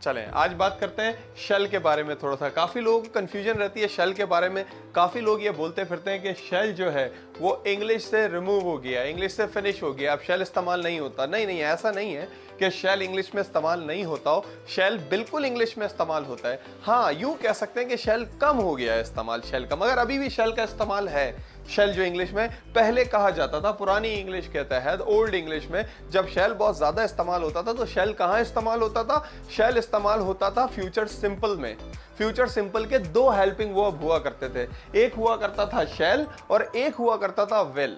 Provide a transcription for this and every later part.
चलें आज बात करते हैं शेल के बारे में थोड़ा सा। काफ़ी लोगों को कन्फ्यूजन रहती है शेल के बारे में। काफ़ी लोग ये बोलते फिरते हैं कि शेल जो है वो इंग्लिश से रिमूव हो गया, इंग्लिश से फिनिश हो गया, अब शेल इस्तेमाल नहीं होता। नहीं नहीं, ऐसा नहीं है कि शेल इंग्लिश में इस्तेमाल नहीं होता हो। शेल बिल्कुल इंग्लिश में इस्तेमाल होता है। हाँ, यूँ कह सकते हैं कि शेल कम हो गया है इस्तेमाल, शेल का, मगर अभी भी शेल का इस्तेमाल है। शेल जो इंग्लिश में पहले कहा जाता था, पुरानी इंग्लिश के तहत, ओल्ड इंग्लिश में जब शेल बहुत ज़्यादा इस्तेमाल होता था तो शेल कहाँ इस्तेमाल होता था? शेल इस्तेमाल होता था फ्यूचर सिंपल में। फ्यूचर सिंपल के दो हेल्पिंग वर्ब हुआ करते थे, एक हुआ करता था शेल और एक हुआ करता था विल।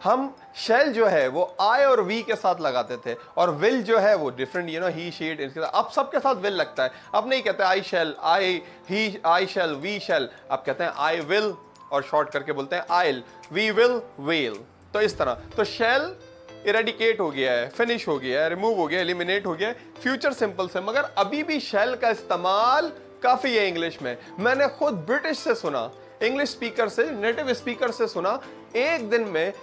हम शेल जो है वो आई और वी के साथ लगाते थे और विल जो है वो डिफरेंट, ही शी इट, इसके साथ अब सबके साथ विल लगता है। अब नहीं कहते I shall, I shall, we shall, अब कहते हैं आई विल और शॉर्ट करके बोलते हैं आइल, वी विल, वेल। तो इस तरह तो शेल इरेडिकेट हो गया है, फिनिश हो गया है, रिमूव हो गया, एलिमिनेट हो गया है फ्यूचर सिंपल से, मगर अभी भी शेल का इस्तेमाल काफी है इंग्लिश में। मैंने खुद ब्रिटिश से सुना, इंग्लिश स्पीकर से, नेटिव स्पीकर से सुना, एक दिन में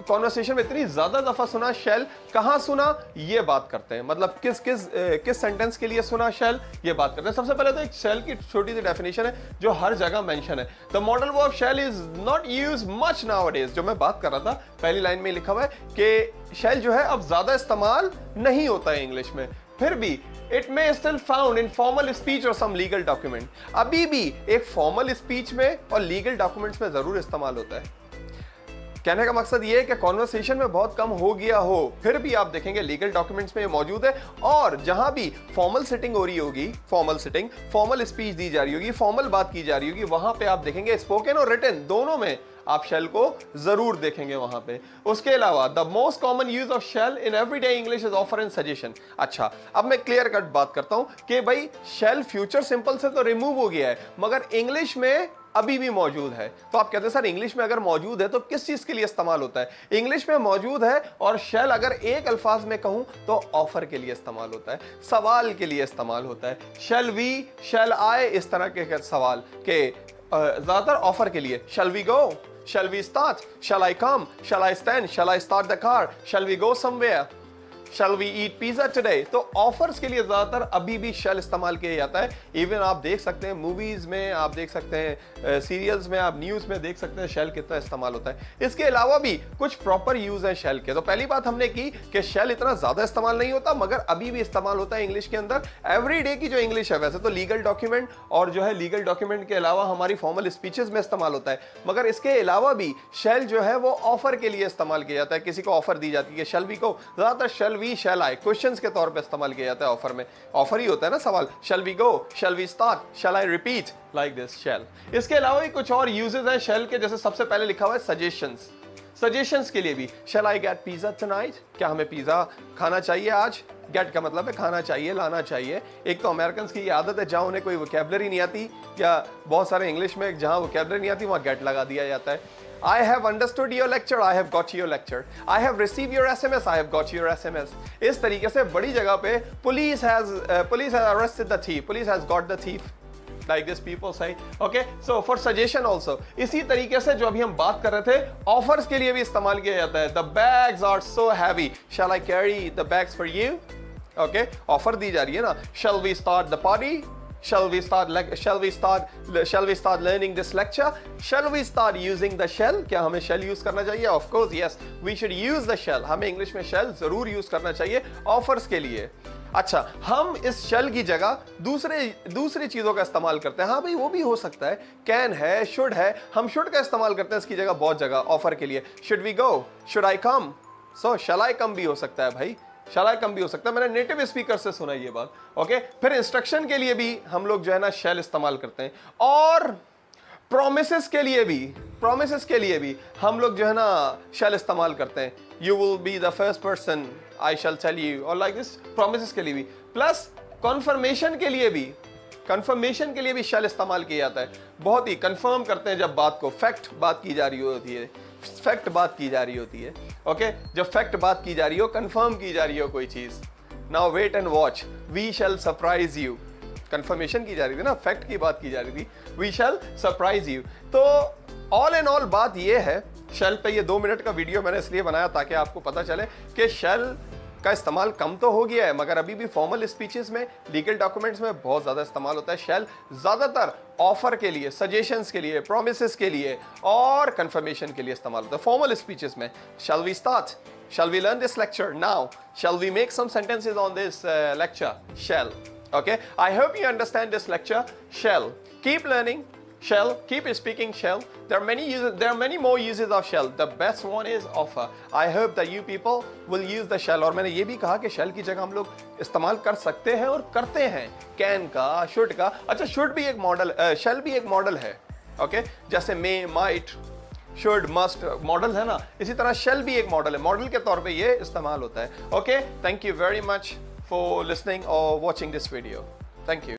कॉन्वर्सेशन में इतनी ज्यादा दफा सुना शेल। कहां सुना ये बात करते हैं, मतलब किस सेंटेंस के लिए सुना शेल ये बात करते हैं। सबसे पहले तो एक शेल की छोटी सी डेफिनेशन है जो हर जगह मेंशन है। The modal verb shall is not used much nowadays. जो मैं बात कर रहा था पहली लाइन में लिखा हुआ है कि शेल जो है अब ज्यादा इस्तेमाल नहीं होता है इंग्लिश में, फिर भी it may still found in formal speech और सम लीगल डॉक्यूमेंट। अभी भी एक फॉर्मल स्पीच में और लीगल डॉक्यूमेंट्स में जरूर इस्तेमाल होता है। कहने का मकसद ये है कि कॉन्वर्सेशन में बहुत कम हो गया हो, फिर भी आप देखेंगे लीगल डॉक्यूमेंट्स में ये मौजूद है। और जहां भी फॉर्मल सिटिंग हो रही होगी, फॉर्मल सिटिंग, फॉर्मल स्पीच दी जा रही होगी, फॉर्मल बात की जा रही होगी, वहां पे आप देखेंगे स्पोकन और रिटन दोनों में आप शेल को जरूर देखेंगे वहां पे। उसके अलावा the most common use of shall in everyday English is offer and suggestion. अच्छा, अब मैं क्लियर कट बात करता हूं कि भाई शेल फ्यूचर सिंपल से तो रिमूव हो गया है मगर इंग्लिश में अभी भी मौजूद है। तो आप कहते हैं सर इंग्लिश में अगर मौजूद है तो किस चीज के लिए इस्तेमाल होता है? इंग्लिश में मौजूद है और शेल अगर एक अल्फाज में कहूं तो ऑफर के लिए इस्तेमाल होता है, सवाल के लिए इस्तेमाल होता है। शेल वी, शेल आई, इस तरह के सवाल के ज्यादातर ऑफर के लिए। Shall we go, shall we start, shall I come, shall I stand, shall I start the car, shall we go somewhere, shall we eat pizza today। तो ऑफर्स के लिए ज्यादातर अभी भी शेल इस्तेमाल किया जाता है। इवन आप देख सकते हैं मूवीज में, आप देख सकते हैं सीरियल्स में, आप न्यूज में देख सकते हैं शेल कितना इस्तेमाल होता है। इसके अलावा भी कुछ प्रॉपर यूज है शेल के। तो पहली बात हमने की कि शेल इतना ज्यादा इस्तेमाल नहीं होता मगर अभी भी इस्तेमाल होता है इंग्लिश के अंदर। एवरीडे की जो इंग्लिश है, वैसे तो लीगल डॉक्यूमेंट और जो है लीगल डॉक्यूमेंट के अलावा हमारी फॉर्मल स्पीचेस में इस्तेमाल होता है, मगर इसके अलावा भी शेल जो है वो ऑफर के लिए इस्तेमाल किया जाता है। किसी को ऑफर दी जाती है, शेल वी को, ज्यादातर shall we, shall I questions के तौर पे इस्तेमाल किया जाता है। ऑफर में ऑफर ही होता है ना सवाल, shall we go, shall we start, shall I repeat, like this shall. इसके अलावा भी कुछ और यूजेस हैं शेल के, जैसे सबसे पहले लिखा हुआ है सजेशंस। सजेशंस के लिए भी shall I get pizza tonight, क्या हमें पिज्जा खाना चाहिए आज? गेट का मतलब है खाना चाहिए, लाना चाहिए। एक तो अमेरिकन की आदत है जहां उन्हें कोई वोकैबुलरी नहीं आती या बहुत सारे इंग्लिश में जहां वोकैबुलरी नहीं आती वहां गेट लगा दिया जाता है। I have understood your lecture, I have got your lecture. I have received your SMS, I have got your SMS. इस तरीके से बड़ी जगह पे police has arrested the thief, police has got the thief. Like this people say, okay? So for suggestion also, इसी तरीके से जो अभी हम बात कर रहे थे ऑफर्स के लिए भी इस्तेमाल किया जाता है। The bags are so heavy, shall I carry the bags for you? Okay? Offer दी जा रही है ना। Shall we start the party? Shall we start learning this lecture? Shall we start using the shall? क्या हमें shall use करना चाहिए? Of course, yes. We should use the shall. हमें इंग्लिश में shall जरूर यूज करना चाहिए ऑफर्स के लिए। अच्छा, हम इस shall की जगह दूसरी चीजों का इस्तेमाल करते हैं। हाँ भाई, वो भी हो सकता है, can है, should है, हम should का इस्तेमाल करते हैं इसकी जगह बहुत जगह ऑफर के लिए। Should we go? Should I come? So shall I come भी हो सकता है भाई, shall I come भी हो सकता है। मैंने नेटिव स्पीकर से सुना ये बात। ओके, फिर इंस्ट्रक्शन के लिए भी हम लोग जो है ना शेल इस्तेमाल करते हैं और प्रोमिसेस के लिए भी हम लोग जो है ना शेल इस्तेमाल करते हैं। You will be the first person I shall tell you, और लाइक दिस, प्रोमिसेस के लिए भी। प्लस कन्फर्मेशन के लिए भी शेल इस्तेमाल किया जाता है। बहुत ही कंफर्म करते हैं जब बात को, फैक्ट बात की जा रही होती है, ओके, जब फैक्ट बात की जा रही हो, कंफर्म की जा रही हो कोई चीज। Now wait and watch, we shall surprise you, confirmation की जा रही थी ना, फैक्ट की बात की जा रही थी, वी शैल सरप्राइज यू। तो ऑल इन ऑल बात ये है, शेल पे ये 2 मिनट का वीडियो मैंने इसलिए बनाया ताकि आपको पता चले कि शेल का इस्तेमाल कम तो हो गया है, मगर अभी भी फॉर्मल स्पीचेस में, लीगल डॉक्यूमेंट्स में बहुत ज़्यादा इस्तेमाल होता है। शैल ज़्यादातर ऑफर के लिए, सजेशंस के लिए, प्रोमिसेस के लिए और कंफर्मेशन के लिए इस्तेमाल होता है फॉर्मल स्पीचेस में। Shall we start? Shall we learn this lecture now? Shall we make some sentences on this lecture? Shall. Okay. I hope you understand this lecture. Shall. Keep learning. Shall. Keep speaking. Shall. There are many uses. There are many more uses of shall. The best one is offer. I hope that you people will use the shall. और मैंने ये भी कहा कि shall की जगह हम लोग इस्तेमाल कर सकते हैं और करते हैं can का, should का। अच्छा, should भी एक मॉडल, shall भी एक मॉडल है। Okay. जैसे may, might, should, must model है ना, इसी तरह शेल भी एक मॉडल है, मॉडल के तौर पे ये इस्तेमाल होता है। Okay, thank you very much for listening और watching this video. Thank you.